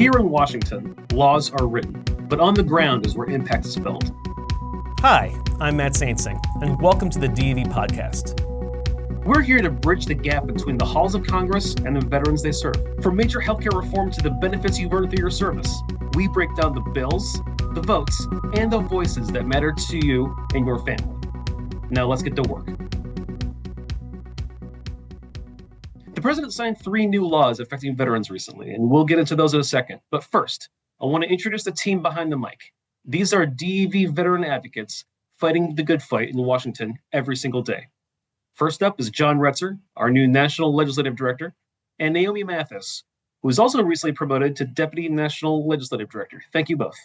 Here in Washington, laws are written, but on the ground is where impact is felt. Hi, I'm Matt Saintsing, and welcome to the DAV podcast. We're here to bridge the gap between the halls of Congress and the veterans they serve. From major healthcare reform to the benefits you've earned through your service, we break down the bills, the votes, and the voices that matter to you and your family. Now let's get to work. The president signed 3 new laws affecting veterans recently, and we'll get into those in a second. But first, I want to introduce the team behind the mic. These are DAV veteran advocates fighting the good fight in Washington every single day. First up is John Retzer, our new National Legislative Director, and Naomi Mathis, who was also recently promoted to Deputy National Legislative Director. Thank you both.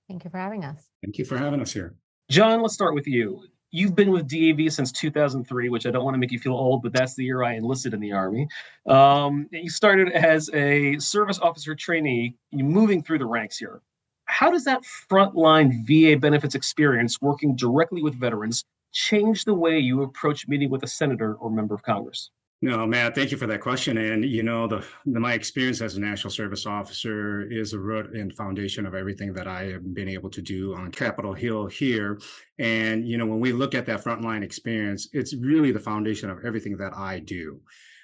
Thank you for having us. Thank you for having us here. John, let's start with you. You've been with DAV since 2003, which I don't want to make you feel old, but that's the year I enlisted in the Army. You started as a service officer trainee, moving through the ranks here. How does that frontline VA benefits experience working directly with veterans change the way you approach meeting with a senator or member of Congress? No, Matt, thank you for that question. And, my experience as a national service officer is the root and foundation of everything that I have been able to do on Capitol Hill here. And, when we look at that frontline experience, it's really the foundation of everything that I do.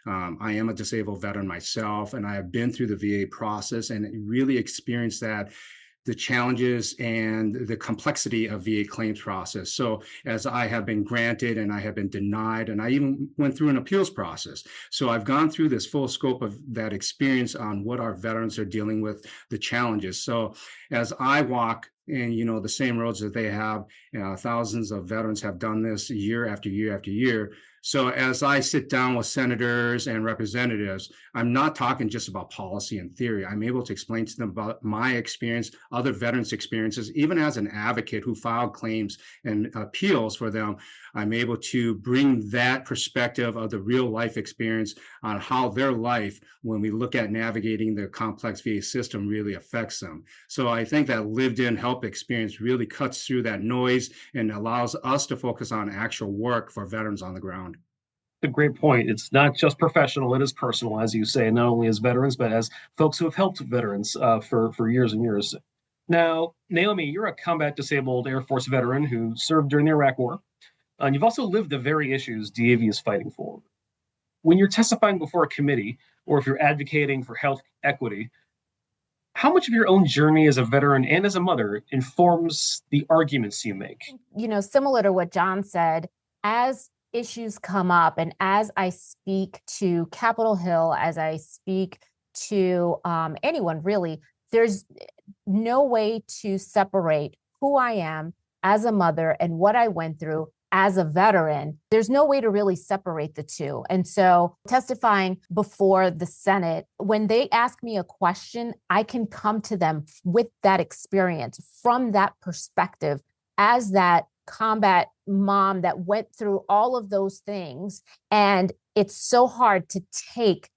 I am a disabled veteran myself, and I have been through the VA process and really experienced the challenges and the complexity of VA claims process. So as I have been granted and I have been denied, and I even went through an appeals process. So I've gone through this full scope of that experience on what our veterans are dealing with, the challenges. So as I walk in, the same roads that they have, thousands of veterans have done this year after year after year. So as I sit down with senators and representatives, I'm not talking just about policy and theory. I'm able to explain to them about my experience, other veterans' experiences, even as an advocate who filed claims and appeals for them. I'm able to bring that perspective of the real life experience on how their life, when we look at navigating the complex VA system, really affects them. So I think that lived in help experience really cuts through that noise and allows us to focus on actual work for veterans on the ground. A great point. It's not just professional, it is personal, as you say, not only as veterans, but as folks who have helped veterans for years and years. Now, Naomi, you're a combat disabled Air Force veteran who served during the Iraq War, and you've also lived the very issues DAV is fighting for. When you're testifying before a committee, or if you're advocating for health equity, how much of your own journey as a veteran and as a mother informs the arguments you make? Similar to what John said, as issues come up and as I speak to Capitol Hill, as I speak to anyone really, there's no way to separate who I am as a mother and what I went through as a veteran. There's no way to really separate the two. And so testifying before the Senate, when they ask me a question, I can come to them with that experience from that perspective as that combat mom that went through all of those things. And it's so hard to take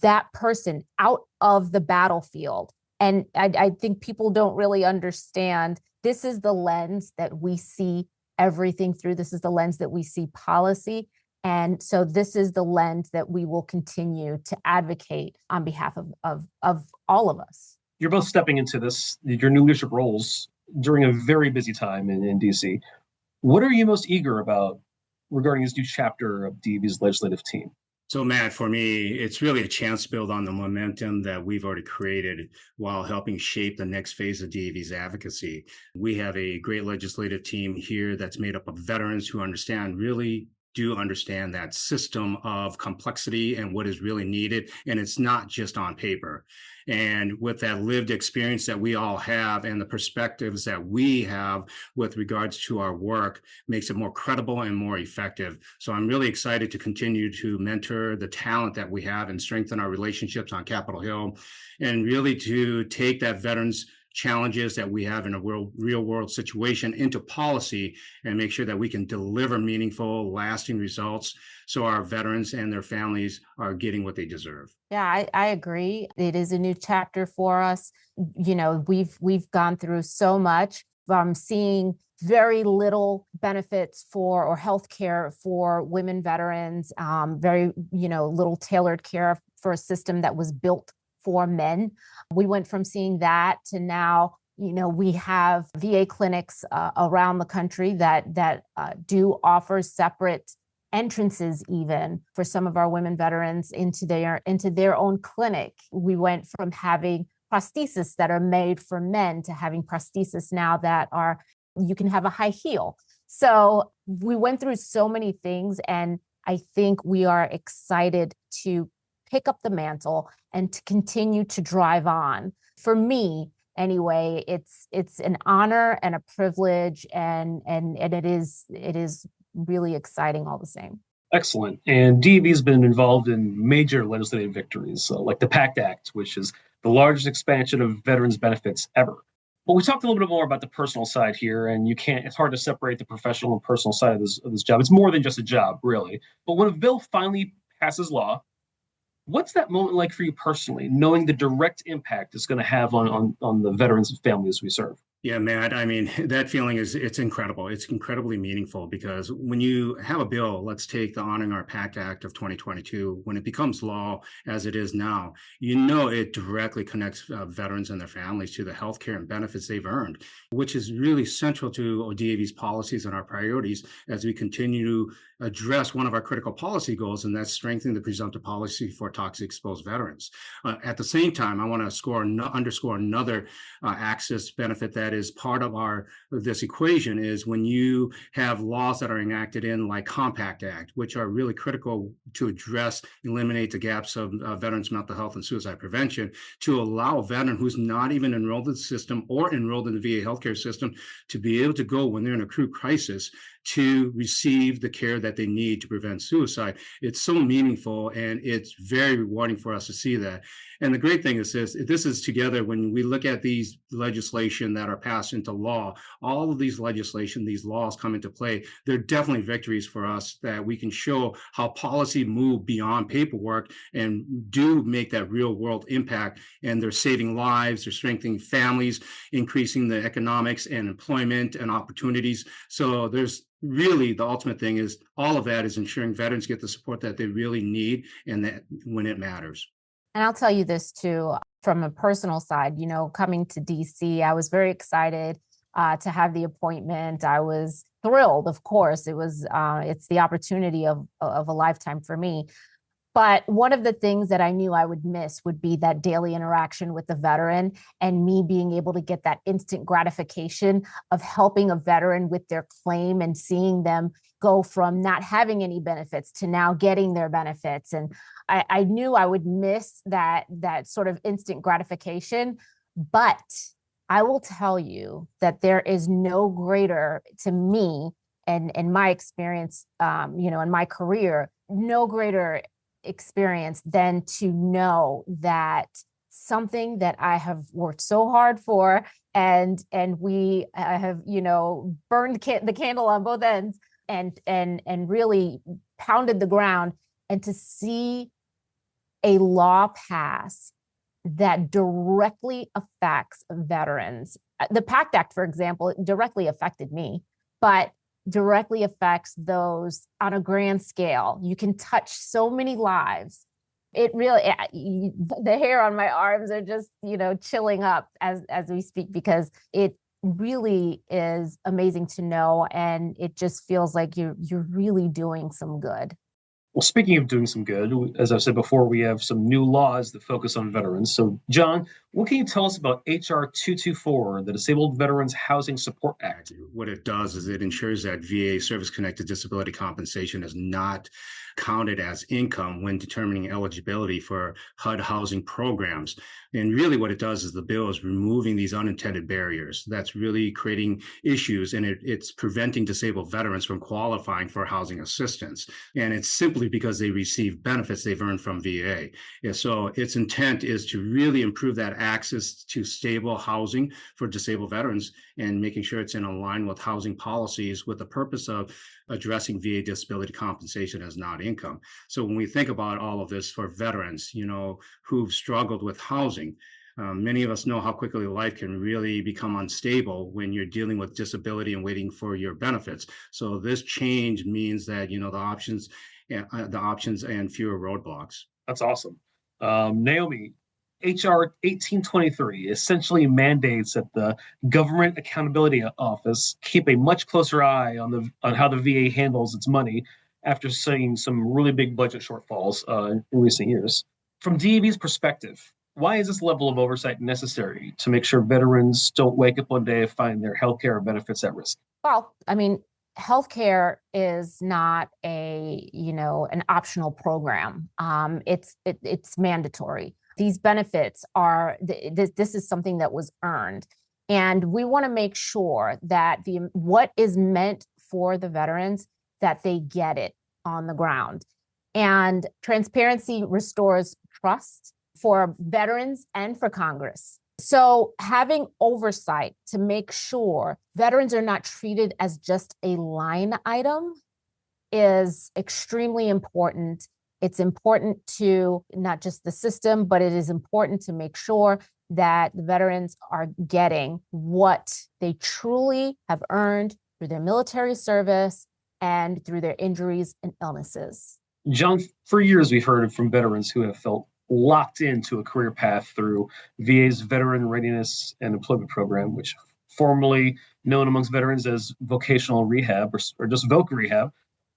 that person out of the battlefield. And I think people don't really understand this is the lens that we see everything through. This is the lens that we see policy. And so this is the lens that we will continue to advocate on behalf of all of us. You're both stepping into your new leadership roles during a very busy time in DC. What are you most eager about regarding this new chapter of DAV's legislative team? So, Matt, for me, it's really a chance to build on the momentum that we've already created while helping shape the next phase of DAV's advocacy. We have a great legislative team here that's made up of veterans who really do understand that system of complexity and what is really needed. And it's not just on paper. And with that lived experience that we all have and the perspectives that we have with regards to our work makes it more credible and more effective. So I'm really excited to continue to mentor the talent that we have and strengthen our relationships on Capitol Hill, and really to take that veterans challenges that we have in a real world situation into policy and make sure that we can deliver meaningful, lasting results so our veterans and their families are getting what they deserve. Yeah, I agree. It is a new chapter for us. We've gone through so much from seeing very little benefits or health care for women veterans, very little tailored care for a system that was built for men. We went from seeing that to now, we have VA clinics around the country that do offer separate entrances even for some of our women veterans into their own clinic. We went from having prostheses that are made for men to having prostheses now that you can have a high heel. So we went through so many things, and I think we are excited to pick up the mantle and to continue to drive on. For me, anyway, it's an honor and a privilege, and it is really exciting all the same. Excellent. And DAV has been involved in major legislative victories, like the PACT Act, which is the largest expansion of veterans benefits ever. But we talked a little bit more about the personal side here, and it's hard to separate the professional and personal side of this job. It's more than just a job, really. But when a bill finally passes law, what's that moment like for you personally, knowing the direct impact it's going to have on the veterans and families we serve? Yeah, Matt, I mean, that feeling it's incredible. It's incredibly meaningful because when you have a bill, let's take the Honoring Our PACT Act of 2022, when it becomes law as it is now, it directly connects veterans and their families to the healthcare and benefits they've earned, which is really central to DAV's policies and our priorities as we continue to address one of our critical policy goals, and that's strengthening the presumptive policy for toxic exposed veterans. At the same time, I want to underscore another access benefit that is part of this equation is when you have laws that are enacted in like Compact Act, which are really critical to eliminate the gaps of veterans' mental health and suicide prevention, to allow a veteran who's not even enrolled in the system or enrolled in the VA healthcare system to be able to go when they're in a acute crisis to receive the care that they need to prevent suicide. It's so meaningful, and it's very rewarding for us to see that. And the great thing is this is together when we look at these legislation that are passed into law, all of these laws come into play. They're definitely victories for us that we can show how policy move beyond paperwork and do make that real world impact. And they're saving lives, they're strengthening families, increasing the economics and employment and opportunities. So there's really the ultimate thing is all of that is ensuring veterans get the support that they really need and that when it matters. And I'll tell you this too, from a personal side, coming to DC, I was very excited to have the appointment. I was thrilled, of course. It's the opportunity of a lifetime for me. But one of the things that I knew I would miss would be that daily interaction with the veteran and me being able to get that instant gratification of helping a veteran with their claim and seeing them go from not having any benefits to now getting their benefits. And I knew I would miss that sort of instant gratification. But I will tell you that there is no greater to me and in my experience, in my career, no greater experience than to know that something that I have worked so hard for and we have burned the candle on both ends and really pounded the ground, and to see a law pass that directly affects veterans. The PACT Act, for example, directly affected me, but directly affects those on a grand scale. You can touch so many lives. It really, the hair on my arms are just, chilling up as we speak, because it really is amazing to know. And it just feels like you're really doing some good. Well, speaking of doing some good, as I said before, we have some new laws that focus on veterans. So, John, what can you tell us about HR 224, the Disabled Veterans Housing Support Act? What it does is it ensures that VA service-connected disability compensation is not counted as income when determining eligibility for HUD housing programs. And really what it does is the bill is removing these unintended barriers. That's really creating issues, and it's preventing disabled veterans from qualifying for housing assistance. And it's simply because they receive benefits they've earned from VA. Yeah, so its intent is to really improve that access to stable housing for disabled veterans and making sure it's in line with housing policies with the purpose of addressing VA disability compensation as not income. So when we think about all of this for veterans, who've struggled with housing, many of us know how quickly life can really become unstable when you're dealing with disability and waiting for your benefits. So this change means that, the options and fewer roadblocks. That's awesome. Naomi, HR 1823 essentially mandates that the Government Accountability Office keep a much closer eye on how the VA handles its money after seeing some really big budget shortfalls in recent years. From DAV's perspective, why is this level of oversight necessary to make sure veterans don't wake up one day and find their healthcare benefits at risk? Well, I mean, healthcare is not an optional program. It's mandatory. These benefits are this is something that was earned, and we want to make sure that what is meant for the veterans, that they get it on the ground. And transparency restores trust for veterans and for Congress. So having oversight to make sure veterans are not treated as just a line item is extremely important. It's important to not just the system, but it is important to make sure that the veterans are getting what they truly have earned through their military service and through their injuries and illnesses. John, for years we've heard from veterans who have felt locked into a career path through VA's Veteran Readiness and Employment program, which formerly known amongst veterans as vocational rehab or just voc rehab,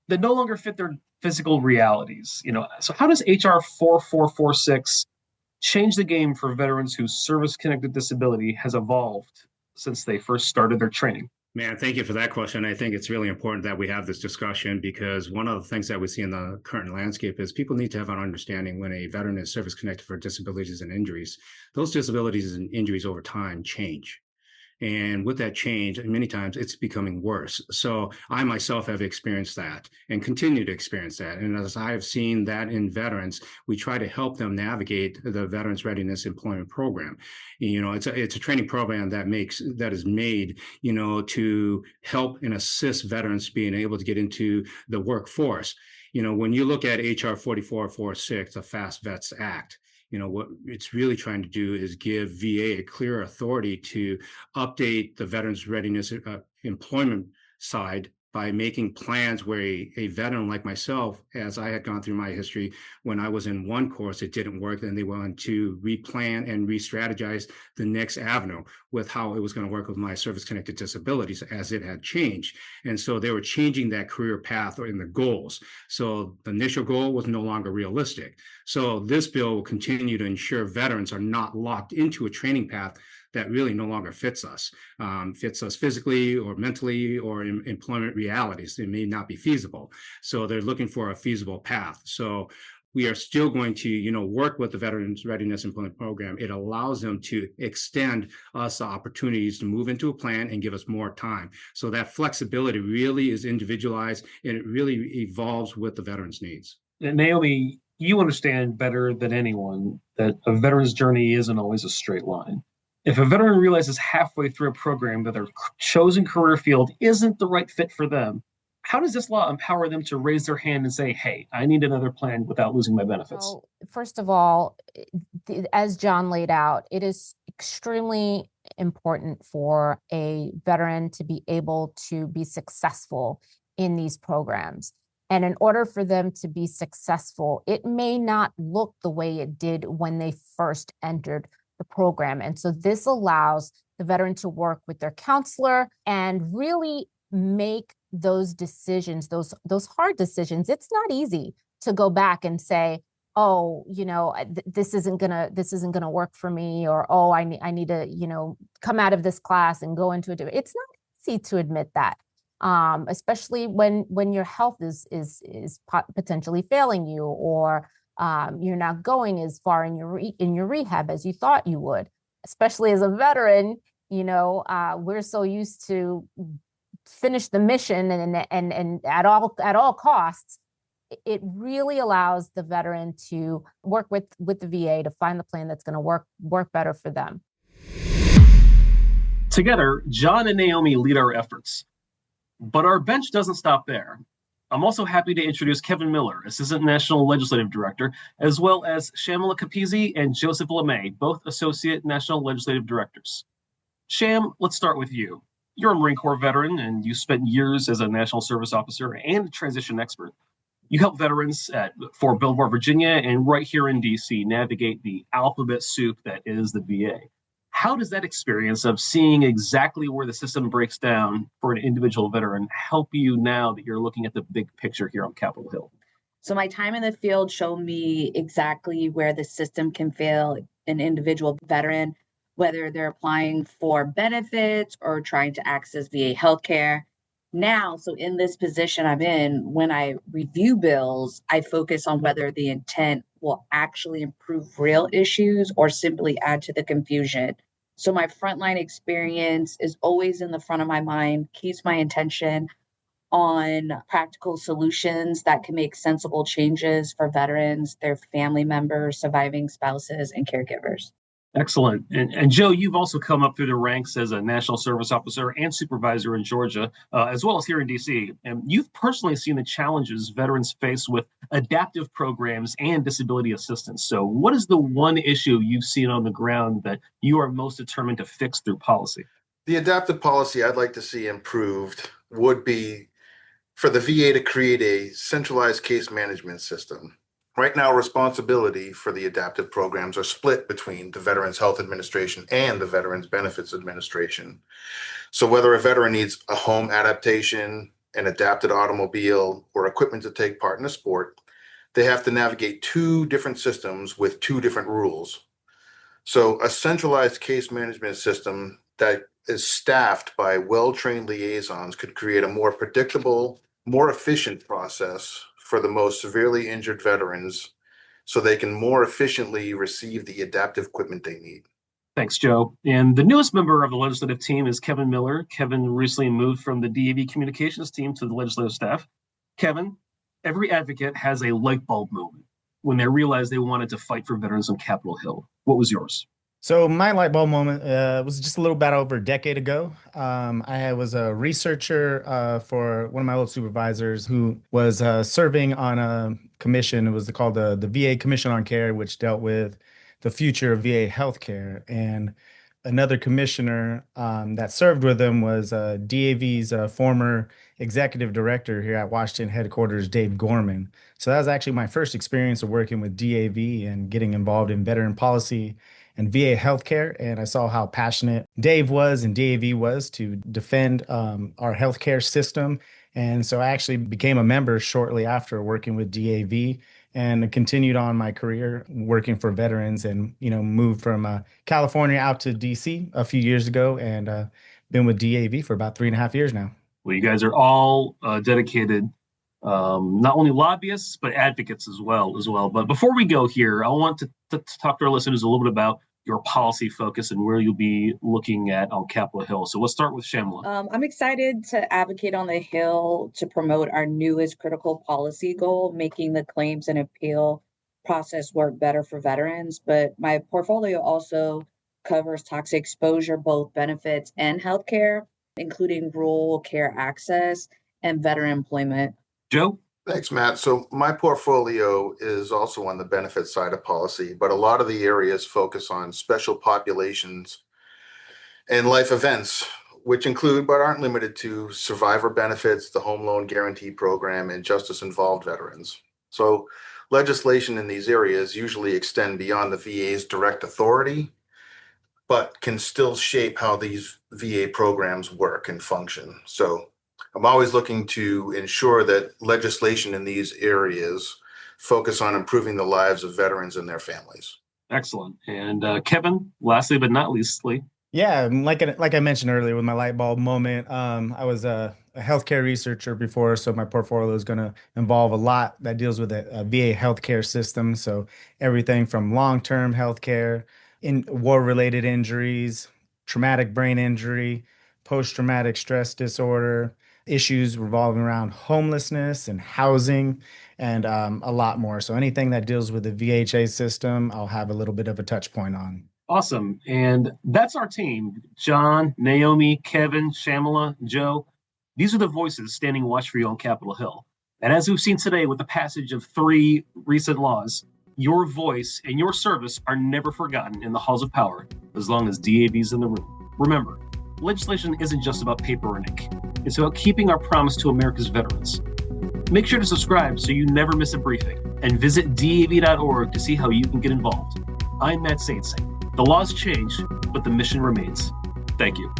that no longer fit their physical realities. So how does HR 4446 change the game for veterans whose service-connected disability has evolved since they first started their training? Man, thank you for that question. I think it's really important that we have this discussion because one of the things that we see in the current landscape is people need to have an understanding when a veteran is service connected for disabilities and injuries. Those disabilities and injuries over time change. And with that change, many times it's becoming worse. So I myself have experienced that and continue to experience that. And as I have seen that in veterans, we try to help them navigate the Veterans Readiness Employment program. It's a training program that is made, to help and assist veterans being able to get into the workforce. When you look at HR 4446, the Fast Vets Act, what it's really trying to do is give VA a clear authority to update the Veterans Readiness Employment side by making plans where a veteran like myself, as I had gone through my history, when I was in one course, it didn't work. Then they wanted to replan and re-strategize the next avenue with how it was going to work with my service-connected disabilities as it had changed. And so they were changing that career path or in the goals. So the initial goal was no longer realistic. So this bill will continue to ensure veterans are not locked into a training path that really no longer fits us physically or mentally or in employment realities. It may not be feasible. So they're looking for a feasible path. So we are still going to, work with the Veterans Readiness Employment Program. It allows them to extend us the opportunities to move into a plan and give us more time. So that flexibility really is individualized and it really evolves with the veteran's needs. Naomi, you understand better than anyone that a veteran's journey isn't always a straight line. If a veteran realizes halfway through a program that their chosen career field isn't the right fit for them, how does this law empower them to raise their hand and say, hey, I need another plan without losing my benefits? So, first of all, as John laid out, it is extremely important for a veteran to be able to be successful in these programs. And in order for them to be successful, it may not look the way it did when they first entered the program. And so this allows the veteran to work with their counselor and really make those decisions, those hard decisions. It's not easy to go back and say, oh, this isn't gonna work for me, or oh, I need to, come out of this class and go into a different. It's not easy to admit that, especially when your health is potentially failing you, or you're not going as far in your rehab as you thought you would. Especially as a veteran, we're so used to finish the mission and at all costs. It really allows the veteran to work with the VA to find the plan that's going to work better for them. Together, John and Naomi lead our efforts, but our bench doesn't stop there. I'm also happy to introduce Kevin Miller, Assistant National Legislative Director, as well as Shamala Capizzi and Joseph Lamay, both Associate National Legislative Directors. Sham, let's start with you. You're a Marine Corps veteran, and you spent years as a National Service Officer and a transition expert. You help veterans at Fort Belvoir, Virginia, and right here in DC navigate the alphabet soup that is the VA. How does that experience of seeing exactly where the system breaks down for an individual veteran help you now that you're looking at the big picture here on Capitol Hill? So my time in the field showed me exactly where the system can fail an individual veteran, whether they're applying for benefits or trying to access VA healthcare. Now, so in this position I'm in, when I review bills, I focus on whether the intent will actually improve real issues or simply add to the confusion. So my frontline experience is always in the front of my mind, keeps my attention on practical solutions that can make sensible changes for veterans, their family members, surviving spouses, and caregivers. Excellent. And Joe, you've also come up through the ranks as a national service officer and supervisor in Georgia, as well as here in DC. And you've personally seen the challenges veterans face with adaptive programs and disability assistance. So what is the one issue you've seen on the ground that you are most determined to fix through policy? The adaptive policy I'd like to see improved would be for the VA to create a centralized case management system. Right now, responsibility for the adaptive programs are split between the Veterans Health Administration and the Veterans Benefits Administration. So whether a veteran needs a home adaptation, an adapted automobile, or equipment to take part in a sport, they have to navigate two different systems with two different rules. So a centralized case management system that is staffed by well-trained liaisons could create a more predictable, more efficient process for the most severely injured veterans so they can more efficiently receive the adaptive equipment they need. Thanks, Joe. And the newest member of the legislative team is Kevin Miller. Kevin recently moved from the DAV communications team to the legislative staff. Kevin, every advocate has a light bulb moment when they realized they wanted to fight for veterans on Capitol Hill. What was yours? So my light bulb moment was just a little bit over a decade ago. I was a researcher for one of my old supervisors who was serving on a commission. It was called the VA Commission on Care, which dealt with the future of VA healthcare. And another commissioner that served with him was DAV's former executive director here at Washington headquarters, Dave Gorman. So that was actually my first experience of working with DAV and getting involved in veteran policy and VA healthcare. And I saw how passionate Dave was and DAV was to defend our healthcare system. And so I actually became a member shortly after working with DAV and continued on my career working for veterans and, moved from California out to DC a few years ago and been with DAV for about 3.5 years now. Well, you guys are all dedicated, not only lobbyists, but advocates as well. But before we go here, I want to talk to our listeners a little bit about your policy focus and where you'll be looking at on Capitol Hill. So let's start with Shamala. I'm excited to advocate on the Hill to promote our newest critical policy goal, making the claims and appeal process work better for veterans. But my portfolio also covers toxic exposure, both benefits and healthcare, including rural care access and veteran employment. Joe? Thanks, Matt. So my portfolio is also on the benefit side of policy, but a lot of the areas focus on special populations and life events, which include but aren't limited to survivor benefits, the home loan guarantee program, and justice-involved veterans. So legislation in these areas usually extend beyond the VA's direct authority, but can still shape how these VA programs work and function. So I'm always looking to ensure that legislation in these areas focus on improving the lives of veterans and their families. Excellent. And Kevin, lastly but not leastly. Yeah, like I mentioned earlier with my light bulb moment, I was a healthcare researcher before, so my portfolio is going to involve a lot that deals with a VA healthcare system. So everything from long-term healthcare, in war-related injuries, traumatic brain injury, post-traumatic stress disorder, issues revolving around homelessness and housing, and a lot more. So anything that deals with the VHA system, I'll have a little bit of a touch point on. Awesome. And that's our team. John, Naomi, Kevin, Shamala, Joe. These are the voices standing watch for you on Capitol Hill. And as we've seen today with the passage of 3 recent laws, your voice and your service are never forgotten in the halls of power as long as DAV's in the room. Remember, legislation isn't just about paper and ink. It's about keeping our promise to America's veterans. Make sure to subscribe so you never miss a briefing, and visit DAV.org to see how you can get involved. I'm Matt Saintsing. The laws change, but the mission remains. Thank you.